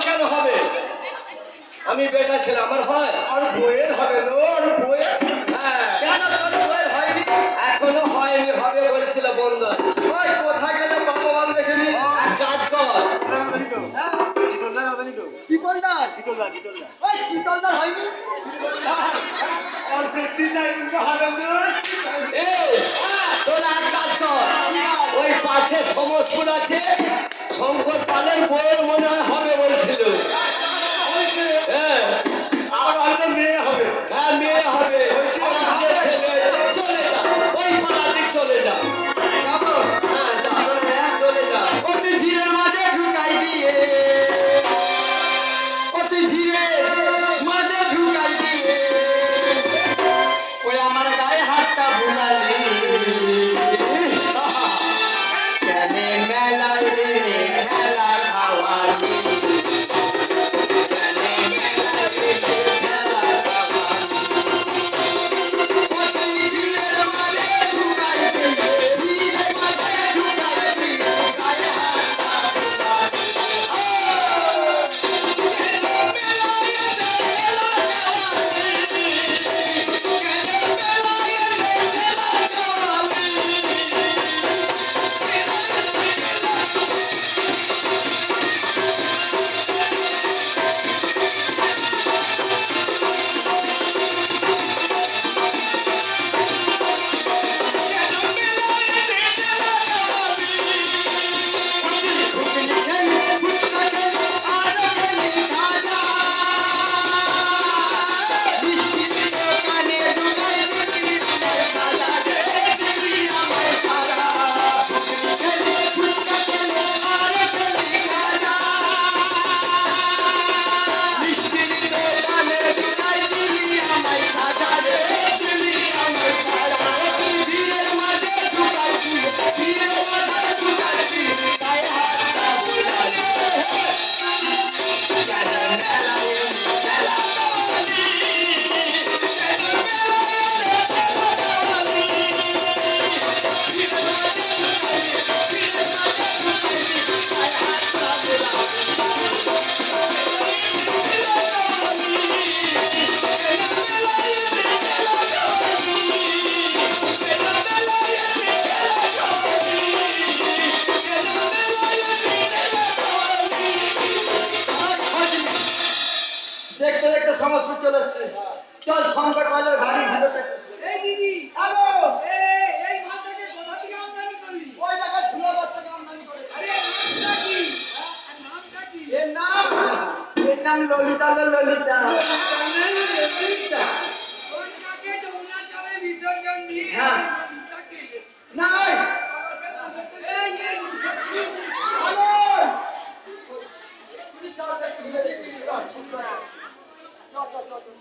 কেন হবে? আমি বেটা ছেলে, আমার হয়। আর বইয়ের হবে না, আর বইয়ের। হ্যাঁ, কেন তোর বইয়ের হয়নি? এখনো হয়নি, হবে বলছিল বন্ধু। ওই কোথায় গেলে ভগবান দেখে নি? এক কাজ কর, চিতলদার, ওই চিতলদার হয়নি? আর বেশি নাই কিন্তু হবে না। এই, তোর এক কাজ কর, ওই পাশে সমস্পুর আছে, শঙ্কর পালের বইয়ের মনে হয় হবে বলছিল। হ্যাঁ, আমার হয়তো মেয়ে হবে। হ্যাঁ, মেয়ে হবে। আমার যে ছেলে হয়েছে, চলে যা, ওই পাড়ার দিক চলে যা। যাবো? হ্যাঁ, চলে যা। অতি ধীরে মাঝে ঢুকাই দিয়ে, অতি ধীরে মাঝে ঢুকাই দিয়ে, ওই আমার গায়ে হাতটা বুলালি। কেনে মেলায় রে খেলা খাওয়ালি, কেনে মেলায় রে খেলা খাওয়ালি। অতি ধীরে মাঝে ঢুকাই দিয়ে, ধীরে মাঝে ঢুকাই দিয়ে, গায়ে হাতটা বুলালি। দেখতে দেখতে সমস্ত চলে এসছে। চল সংকট পালের ভারী ভিতরে। এই দিদি, হ্যালো, এই মাছটাকে কোথা থেকে আমদানি করলি? ওই জায়গায় ধুলো বাচ্চাকে আমদানি করেছে। আরে নামটা কি? আর নামটা কি? এর নাম ললিতা, ললিতা। ওটাকে যমুনা জলে বিসর্জন দিয়ে হ্যাঁ। নামটাকে। নাই, এই হ্যালো। চল, চল, চল, চল।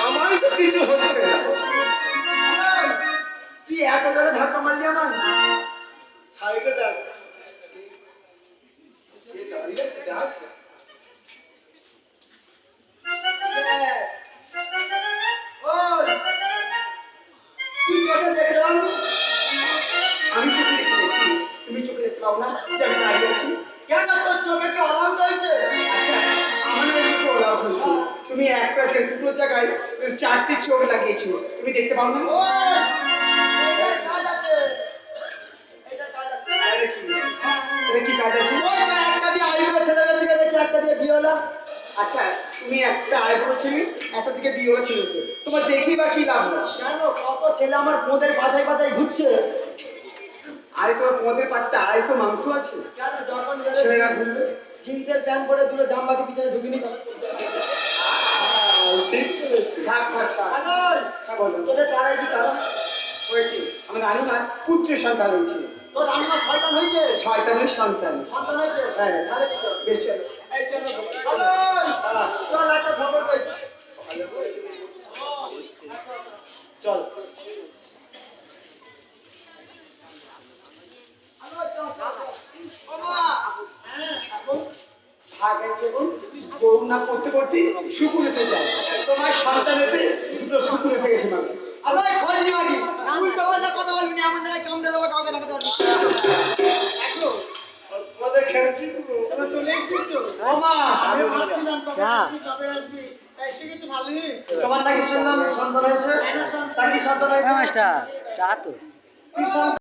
আমারই তো কিছু হচ্ছে না। কি এত জোরে ধাক্কা মারলি আমার? সাইডে দেখ, কে দাঁড়িয়ে আছে, দেখ। ওই, তুই চোখে দেখলাম, আমি চোখে দেখি, তুমি চোখে দেখতে পাও না যে আমি দাঁড়িয়ে আছি? কেন তোর চোখে কি অলাউট হয়েছে? আচ্ছা, আমার নামে চোখে ওলাও হয়েছে। তুমি একটা দুটো জায়গায় 4টি চোখ লাগিয়েছো, তুমি দেখতে পাও না? ওই, এটার কাজ আছে, এটার কাজ আছে। আরে কি, এটা কি কাজ আছে? ওই তো একটা দিয়ে আইবুড়ো ছেলেদের দিকে দেখি, একটা দিয়ে বিয়েওয়ালা। আচ্ছা, তুমি একটা আইবুড়ো ছেলে, একটা দিকে বিয়ে ছিল, তোমার দেখি বা কি লাভ আছে? কেন কত ছেলে আমার পোদের বাজায় বাজায় ঘুরছে? আরে তোমার তোমাদের পাঁচটা আড়াইশো মাংস আছে, কেন যখন ছেলেরা ঘুরবে? জিন্সের প্যান্ট পরে দুটো জামবাটি পিছনে ঢুকিনি তখন ঠিক বলেছি। থাক থাক থাক। হ্যাঁ, বলো। তোদের পাড়ায় কি কারণ? হয়েছে, আমার রানীমার পুত্র সন্তান হয়েছে, তোর রান্নার শয়তান হয়েছে? শয়তানের সন্তান। সন্তান হয়েছে? হ্যাঁ। তাহলে কি চল? বেশ চলো। এই চলো। হ্যালো, চল একটা খবর পেয়েছি। চল। হ্যালো, চল চল চল। ও মা, আগে যেমন করুণা করতে করতে শুকুরেতে যায় তোমার সন্তানেতে দুটো শুকুরেতে গেছে মানে আরে ফজলি মাগি উল্টো পাল্টা কথা বলবি না এমন জায়গায় কামড়ে দেবো কাউকে দেখাতে পারবি দেখো তোমাদের খেলছি তোমরা চলে এসেছো ওমা আমি বলছিলাম কবে আসবি এসে গেছে ভালোই তোমার নাকি শুনলাম সন্তান হয়েছে নাকি সন্তান হয়েছে মাস্টার চা তো কি সন্তান?